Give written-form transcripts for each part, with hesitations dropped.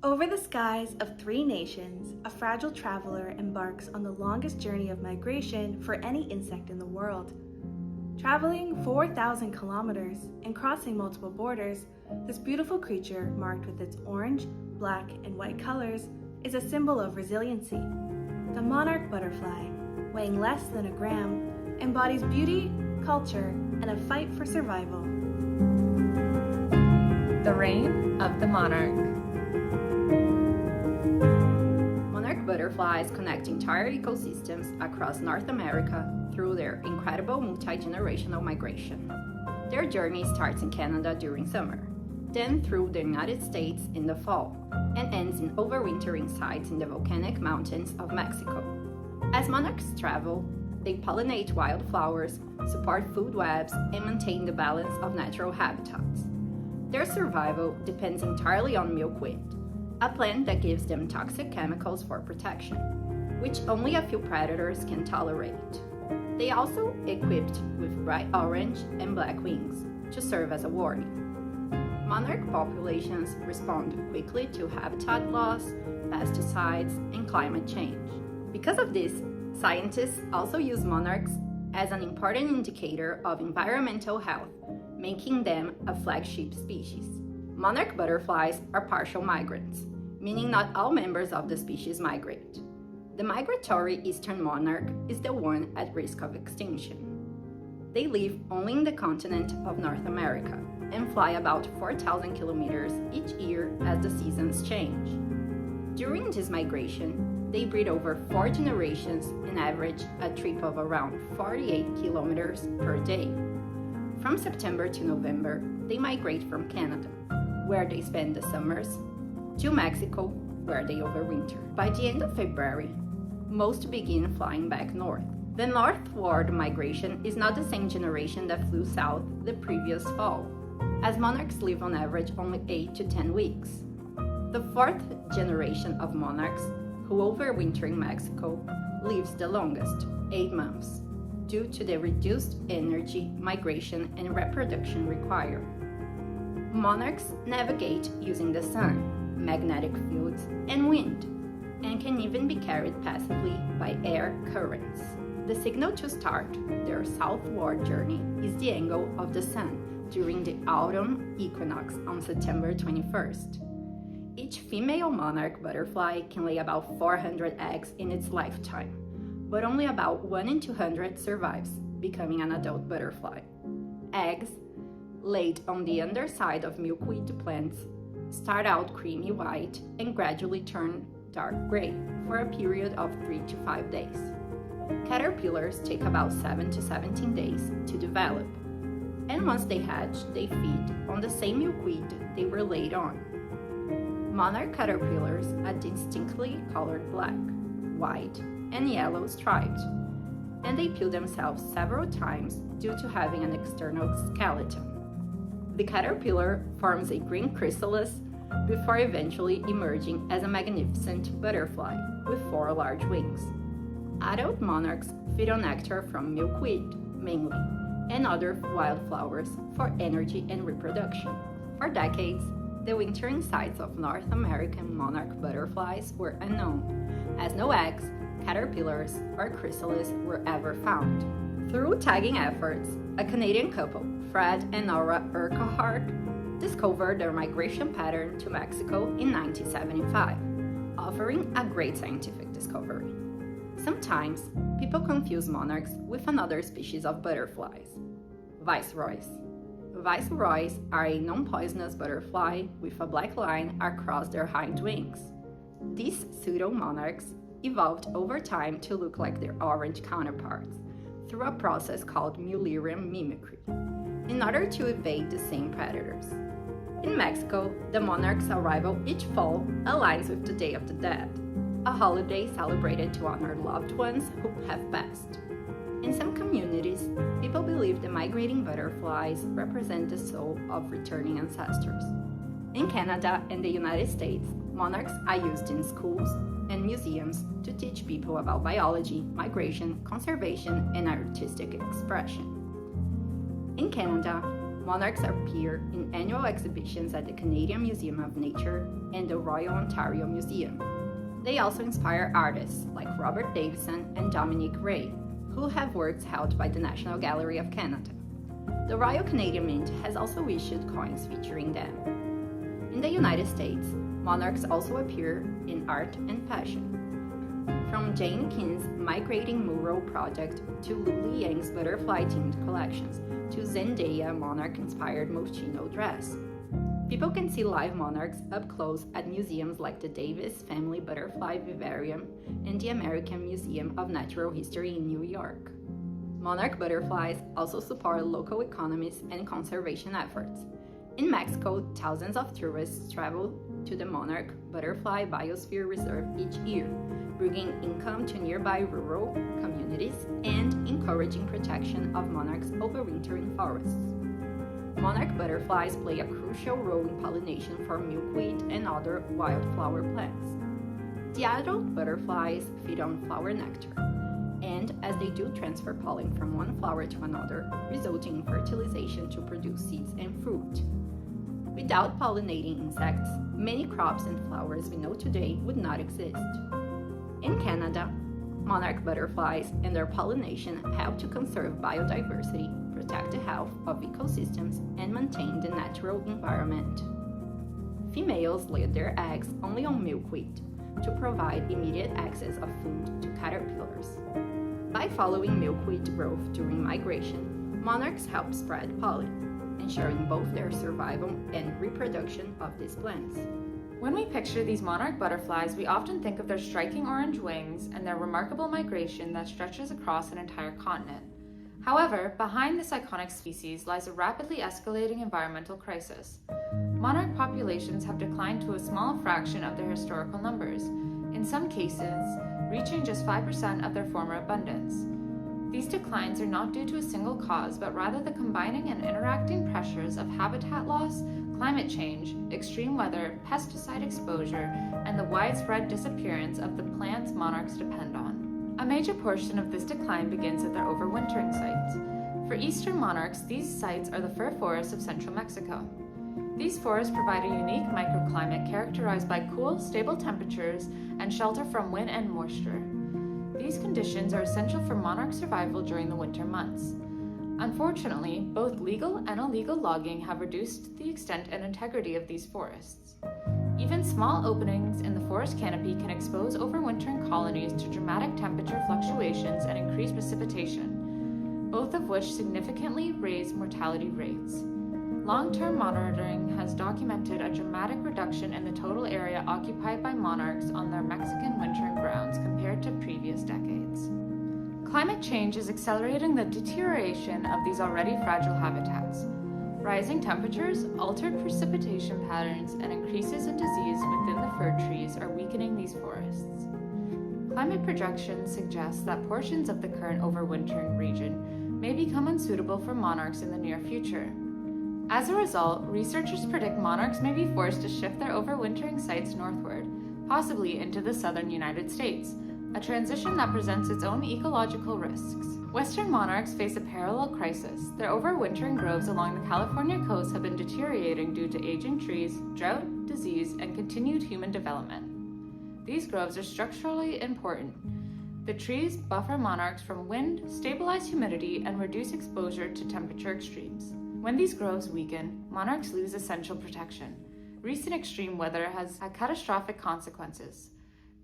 Over the skies of three nations, a fragile traveler embarks on the longest journey of migration for any insect in the world. Traveling 4,000 kilometers and crossing multiple borders, this beautiful creature, marked with its orange, black, and white colors, is a symbol of resiliency. The monarch butterfly, weighing less than a gram, embodies beauty, culture, and a fight for survival. The reign of the monarch. Monarch butterflies connect entire ecosystems across North America through their incredible multi-generational migration. Their journey starts in Canada during summer, then through the United States in the fall, and ends in overwintering sites in the volcanic mountains of Mexico. As monarchs travel, they pollinate wildflowers, support food webs, and maintain the balance of natural habitats. Their survival depends entirely on milkweed, a plant that gives them toxic chemicals for protection, which only a few predators can tolerate. They also equipped with bright orange and black wings to serve as a warning. Monarch populations respond quickly to habitat loss, pesticides, and climate change. Because of this, scientists also use monarchs as an important indicator of environmental health, making them a flagship species. Monarch butterflies are partial migrants, meaning not all members of the species migrate. The migratory eastern monarch is the one at risk of extinction. They live only in the continent of North America and fly about 4,000 kilometers each year as the seasons change. During this migration, they breed over 4 generations and average a trip of around 48 kilometers per day. From September to November, they migrate from Canada, where they spend the summers, to Mexico, where they overwinter. By the end of February, most begin flying back north. The northward migration is not the same generation that flew south the previous fall, as monarchs live on average only 8 to 10 weeks. The fourth generation of monarchs, who overwinter in Mexico, lives the longest, 8 months, due to the reduced energy, migration, and reproduction required. Monarchs navigate using the sun, magnetic fields, and wind, and can even be carried passively by air currents. The signal to start their southward journey is the angle of the sun during the autumn equinox on September 21st. Each female monarch butterfly can lay about 400 eggs in its lifetime, but only about 1 in 200 survives, becoming an adult butterfly. Eggs, laid on the underside of milkweed plants, start out creamy white and gradually turn dark gray for a period of 3 to 5 days. Caterpillars take about 7 to 17 days to develop, and once they hatch, they feed on the same milkweed they were laid on. Monarch caterpillars are distinctly colored black, white, and yellow striped, and they peel themselves several times due to having an external skeleton. The caterpillar forms a green chrysalis before eventually emerging as a magnificent butterfly with 4 large wings. Adult monarchs feed on nectar from milkweed, mainly, and other wildflowers for energy and reproduction. For decades, the wintering sites of North American monarch butterflies were unknown, as no eggs, caterpillars, or chrysalis were ever found. Through tagging efforts, a Canadian couple, Fred and Nora Urquhart, discovered their migration pattern to Mexico in 1975, offering a great scientific discovery. Sometimes, people confuse monarchs with another species of butterflies, viceroys. Viceroys are a non-poisonous butterfly with a black line across their hind wings. These pseudo-monarchs evolved over time to look like their orange counterparts through a process called Mullerian mimicry, in order to evade the same predators. In Mexico, the monarch's arrival each fall aligns with the Day of the Dead, a holiday celebrated to honor loved ones who have passed. In some communities, people believe the migrating butterflies represent the soul of returning ancestors. In Canada and the United States, monarchs are used in schools and museums to teach people about biology, migration, conservation, and artistic expression. In Canada, Monarchs appear in annual exhibitions at the Canadian Museum of Nature and the Royal Ontario Museum. They also inspire artists like Robert Davidson and Dominique Ray, who have works held by the National Gallery of Canada. The Royal Canadian Mint has also issued coins featuring them. In the United States, monarchs also appear in art and fashion. From Jane King's migrating mural project to Lu Liang's butterfly-themed collections to Zendaya monarch-inspired moschino dress. People can see live monarchs up close at museums like the Davis Family Butterfly Vivarium and the American Museum of Natural History in New York. Monarch butterflies also support local economies and conservation efforts. In Mexico, thousands of tourists travel to the Monarch Butterfly Biosphere Reserve each year, bringing income to nearby rural communities and encouraging protection of monarchs overwintering forests. Monarch butterflies play a crucial role in pollination for milkweed and other wildflower plants. The adult butterflies feed on flower nectar, and as they do transfer pollen from one flower to another, resulting in fertilization to produce seeds and fruit. Without pollinating insects, many crops and flowers we know today would not exist. In Canada, monarch butterflies and their pollination help to conserve biodiversity, protect the health of ecosystems, and maintain the natural environment. Females lay their eggs only on milkweed to provide immediate access of food to caterpillars. By following milkweed growth during migration, monarchs help spread pollen, ensuring both their survival and reproduction of these plants. When we picture these monarch butterflies, we often think of their striking orange wings and their remarkable migration that stretches across an entire continent. However, behind this iconic species lies a rapidly escalating environmental crisis. Monarch populations have declined to a small fraction of their historical numbers, in some cases reaching just 5% of their former abundance. These declines are not due to a single cause, but rather the combining and interacting pressures of habitat loss, climate change, extreme weather, pesticide exposure, and the widespread disappearance of the plants monarchs depend on. A major portion of this decline begins at their overwintering sites. For eastern monarchs, these sites are the fir forests of central Mexico. These forests provide a unique microclimate characterized by cool, stable temperatures and shelter from wind and moisture. These conditions are essential for monarch survival during the winter months. Unfortunately, both legal and illegal logging have reduced the extent and integrity of these forests. Even small openings in the forest canopy can expose overwintering colonies to dramatic temperature fluctuations and increased precipitation, both of which significantly raise mortality rates. Long-term monitoring has documented a dramatic reduction in the total area occupied by monarchs on their Mexican wintering grounds compared to previous decades. Climate change is accelerating the deterioration of these already fragile habitats. Rising temperatures, altered precipitation patterns, and increases in disease within the fir trees are weakening these forests. Climate projections suggest that portions of the current overwintering region may become unsuitable for monarchs in the near future. As a result, researchers predict monarchs may be forced to shift their overwintering sites northward, possibly into the southern United States, a transition that presents its own ecological risks. Western monarchs face a parallel crisis. Their overwintering groves along the California coast have been deteriorating due to aging trees, drought, disease, and continued human development. These groves are structurally important. The trees buffer monarchs from wind, stabilize humidity, and reduce exposure to temperature extremes. When these groves weaken, monarchs lose essential protection. Recent extreme weather has had catastrophic consequences.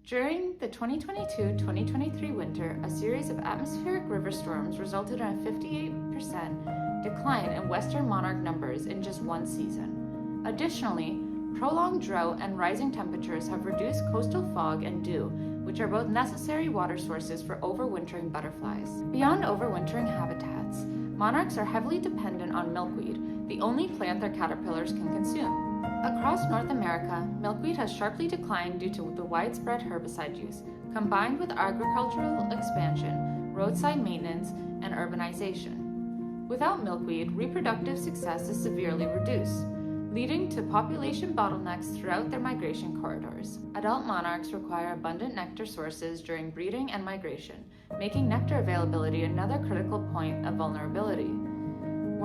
During the 2022-2023 winter, a series of atmospheric river storms resulted in a 58% decline in western monarch numbers in just one season. Additionally, prolonged drought and rising temperatures have reduced coastal fog and dew, which are both necessary water sources for overwintering butterflies. Beyond overwintering habitats, monarchs are heavily dependent on milkweed, the only plant their caterpillars can consume. Across North America, milkweed has sharply declined due to the widespread herbicide use, combined with agricultural expansion, roadside maintenance, and urbanization. Without milkweed, reproductive success is severely reduced, leading to population bottlenecks throughout their migration corridors. Adult monarchs require abundant nectar sources during breeding and migration, making nectar availability another critical point of vulnerability.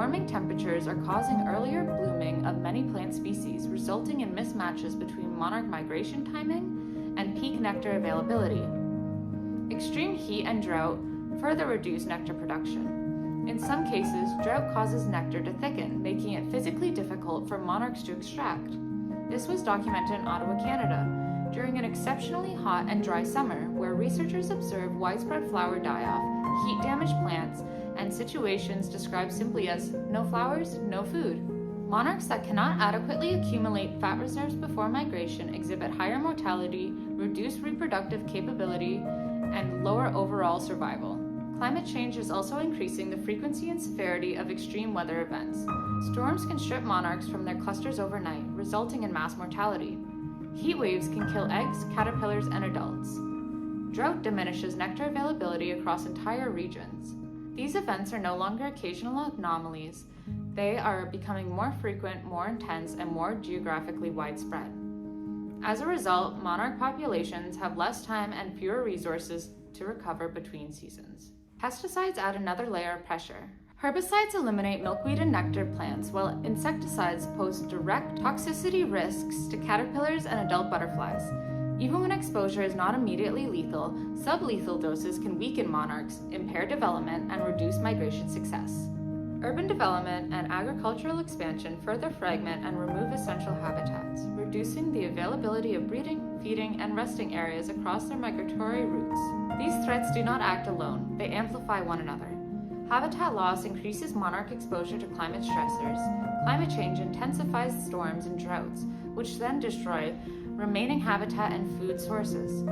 Warming temperatures are causing earlier blooming of many plant species, resulting in mismatches between monarch migration timing and peak nectar availability. Extreme heat and drought further reduce nectar production. In some cases, drought causes nectar to thicken, making it physically difficult for monarchs to extract. This was documented in Ottawa, Canada, during an exceptionally hot and dry summer, where researchers observed widespread flower die-off, heat-damaged plants, and situations described simply as no flowers, no food. Monarchs that cannot adequately accumulate fat reserves before migration exhibit higher mortality, reduced reproductive capability, and lower overall survival. Climate change is also increasing the frequency and severity of extreme weather events. Storms can strip monarchs from their clusters overnight, resulting in mass mortality. Heat waves can kill eggs, caterpillars, and adults. Drought diminishes nectar availability across entire regions. These events are no longer occasional anomalies. They are becoming more frequent, more intense, and more geographically widespread. As a result, monarch populations have less time and fewer resources to recover between seasons. Pesticides add another layer of pressure. Herbicides eliminate milkweed and nectar plants, while insecticides pose direct toxicity risks to caterpillars and adult butterflies. Even when exposure is not immediately lethal, sublethal doses can weaken monarchs, impair development, and reduce migration success. Urban development and agricultural expansion further fragment and remove essential habitats, reducing the availability of breeding, feeding, and resting areas across their migratory routes. These threats do not act alone, they amplify one another. Habitat loss increases monarch exposure to climate stressors. Climate change intensifies storms and droughts, which then destroy remaining habitat and food sources.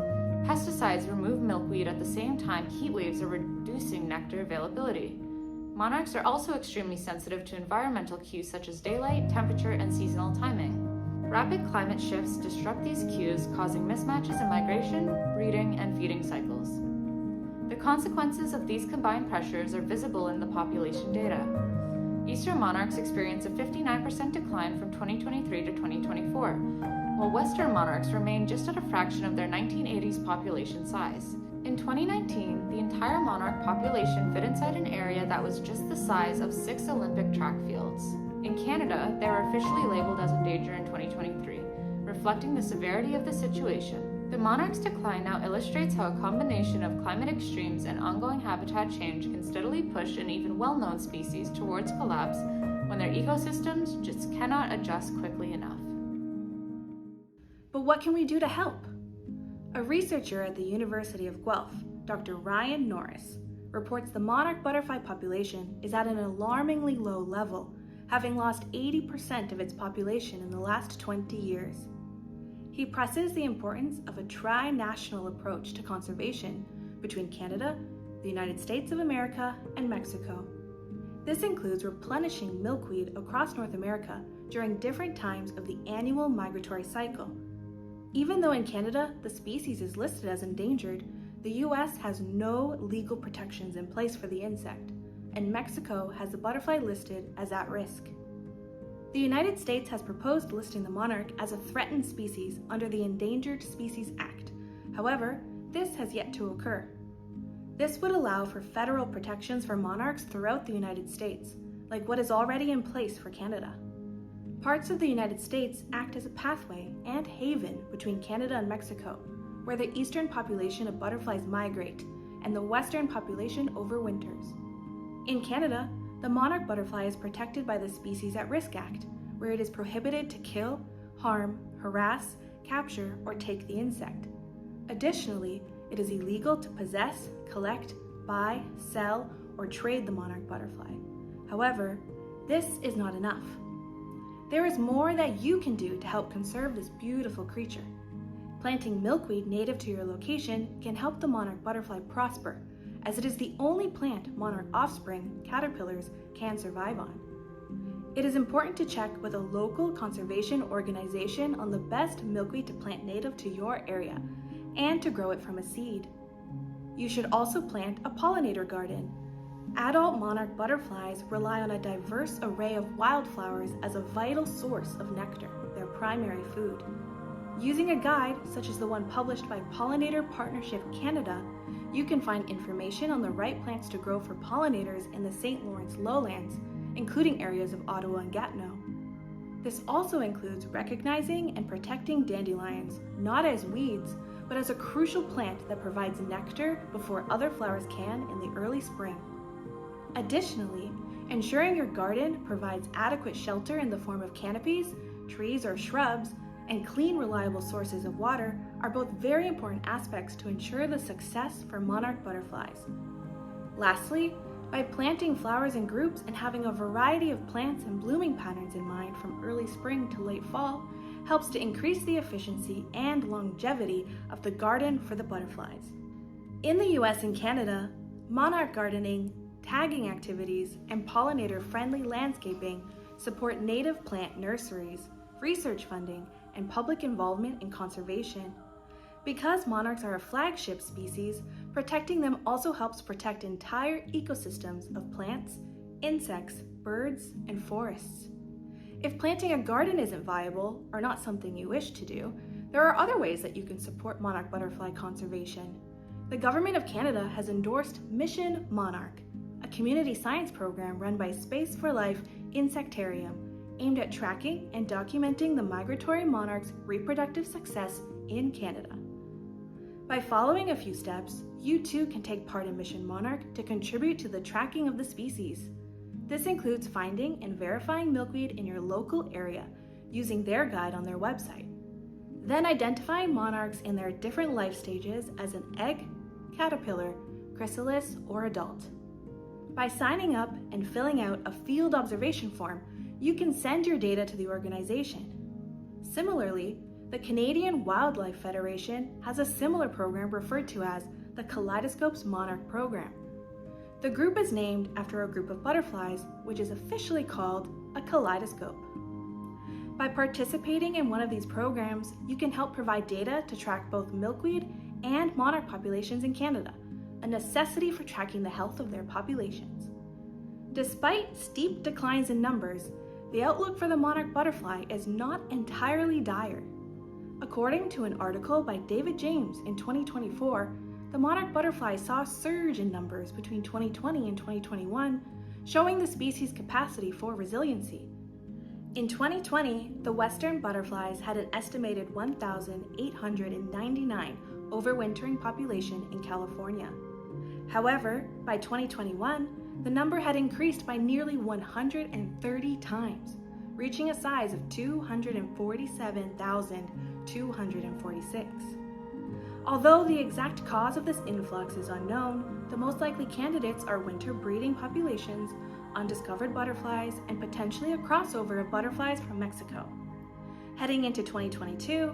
Pesticides remove milkweed at the same time heat waves are reducing nectar availability. Monarchs are also extremely sensitive to environmental cues such as daylight, temperature, and seasonal timing. Rapid climate shifts disrupt these cues, causing mismatches in migration, breeding, and feeding cycles. The consequences of these combined pressures are visible in the population data. Eastern monarchs experience a 59% decline from 2023 to 2024, while Western monarchs remain just at a fraction of their 1980s population size. In 2019, the entire monarch population fit inside an area that was just the size of 6 Olympic track fields. In Canada, they were officially labeled as endangered in 2023, reflecting the severity of the situation. The monarch's decline now illustrates how a combination of climate extremes and ongoing habitat change can steadily push an even well-known species towards collapse when their ecosystems just cannot adjust quickly enough. But what can we do to help? A researcher at the University of Guelph, Dr. Ryan Norris, reports the monarch butterfly population is at an alarmingly low level, having lost 80% of its population in the last 20 years. He presses the importance of a tri-national approach to conservation between Canada, the United States of America, and Mexico. This includes replenishing milkweed across North America during different times of the annual migratory cycle. Even though in Canada the species is listed as endangered, the US has no legal protections in place for the insect, and Mexico has the butterfly listed as at risk. The United States has proposed listing the monarch as a threatened species under the Endangered Species Act. However, this has yet to occur. This would allow for federal protections for monarchs throughout the United States, like what is already in place for Canada. Parts of the United States act as a pathway and haven between Canada and Mexico, where the eastern population of butterflies migrate and the western population overwinters. In Canada, the monarch butterfly is protected by the Species at Risk Act, where it is prohibited to kill, harm, harass, capture, or take the insect. Additionally, it is illegal to possess, collect, buy, sell, or trade the monarch butterfly. However, this is not enough. There is more that you can do to help conserve this beautiful creature. Planting milkweed native to your location can help the monarch butterfly prosper, as it is the only plant monarch offspring, caterpillars, can survive on. It is important to check with a local conservation organization on the best milkweed to plant native to your area, and to grow it from a seed. You should also plant a pollinator garden. Adult monarch butterflies rely on a diverse array of wildflowers as a vital source of nectar, their primary food. Using a guide, such as the one published by Pollinator Partnership Canada, you can find information on the right plants to grow for pollinators in the St. Lawrence lowlands including areas of Ottawa and Gatineau. This also includes recognizing and protecting dandelions, not as weeds, but as a crucial plant that provides nectar before other flowers can in the early spring. Additionally, ensuring your garden provides adequate shelter in the form of canopies, trees, or shrubs, and clean, reliable sources of water are both very important aspects to ensure the success for monarch butterflies. Lastly, by planting flowers in groups and having a variety of plants and blooming patterns in mind from early spring to late fall helps to increase the efficiency and longevity of the garden for the butterflies. In the US and Canada, monarch gardening, tagging activities, and pollinator-friendly landscaping support native plant nurseries, research funding, and public involvement in conservation. Because monarchs are a flagship species, protecting them also helps protect entire ecosystems of plants, insects, birds, and forests. If planting a garden isn't viable or not something you wish to do, there are other ways that you can support monarch butterfly conservation. The Government of Canada has endorsed Mission Monarch, a community science program run by Space for Life Insectarium, aimed at tracking and documenting the migratory monarch's reproductive success in Canada. By following a few steps, you too can take part in Mission Monarch to contribute to the tracking of the species. This includes finding and verifying milkweed in your local area using their guide on their website. Then identifying monarchs in their different life stages as an egg, caterpillar, chrysalis, or adult. By signing up and filling out a field observation form, you can send your data to the organization. Similarly, the Canadian Wildlife Federation has a similar program referred to as the Kaleidoscope's Monarch Program. The group is named after a group of butterflies, which is officially called a kaleidoscope. By participating in one of these programs, you can help provide data to track both milkweed and monarch populations in Canada, a necessity for tracking the health of their populations. Despite steep declines in numbers, the outlook for the monarch butterfly is not entirely dire. According to an article by David James in 2024, the monarch butterfly saw a surge in numbers between 2020 and 2021, showing the species' capacity for resiliency. In 2020, the western butterflies had an estimated 1,899 overwintering population in California. However, by 2021, the number had increased by nearly 130 times, reaching a size of 247,246. Although the exact cause of this influx is unknown, the most likely candidates are winter breeding populations, undiscovered butterflies, and potentially a crossover of butterflies from Mexico. Heading into 2022,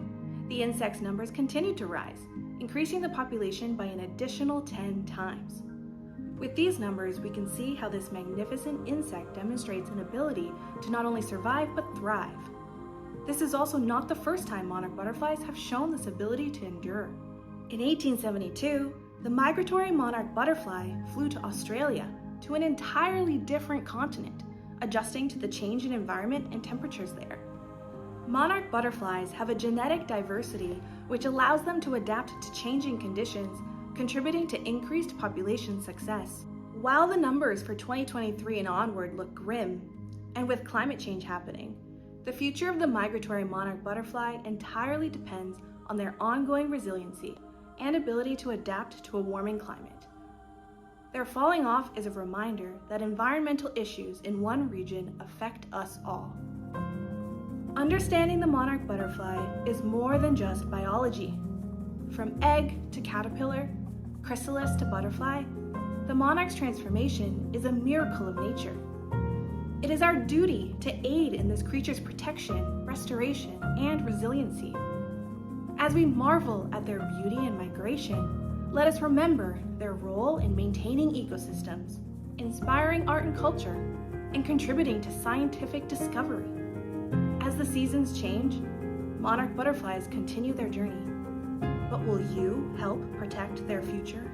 the insects' numbers continued to rise, increasing the population by an additional 10 times. With these numbers, we can see how this magnificent insect demonstrates an ability to not only survive but thrive. This is also not the first time monarch butterflies have shown this ability to endure. In 1872, the migratory monarch butterfly flew to Australia, to an entirely different continent, adjusting to the change in environment and temperatures there. Monarch butterflies have a genetic diversity which allows them to adapt to changing conditions, contributing to increased population success. While the numbers for 2023 and onward look grim, and with climate change happening, the future of the migratory monarch butterfly entirely depends on their ongoing resiliency and ability to adapt to a warming climate. Their falling off is a reminder that environmental issues in one region affect us all. Understanding the monarch butterfly is more than just biology. From egg to caterpillar, chrysalis to butterfly, the monarch's transformation is a miracle of nature. It is our duty to aid in this creature's protection, restoration, and resiliency. As we marvel at their beauty and migration, let us remember their role in maintaining ecosystems, inspiring art and culture, and contributing to scientific discovery. As the seasons change, monarch butterflies continue their journey. But will you help protect their future?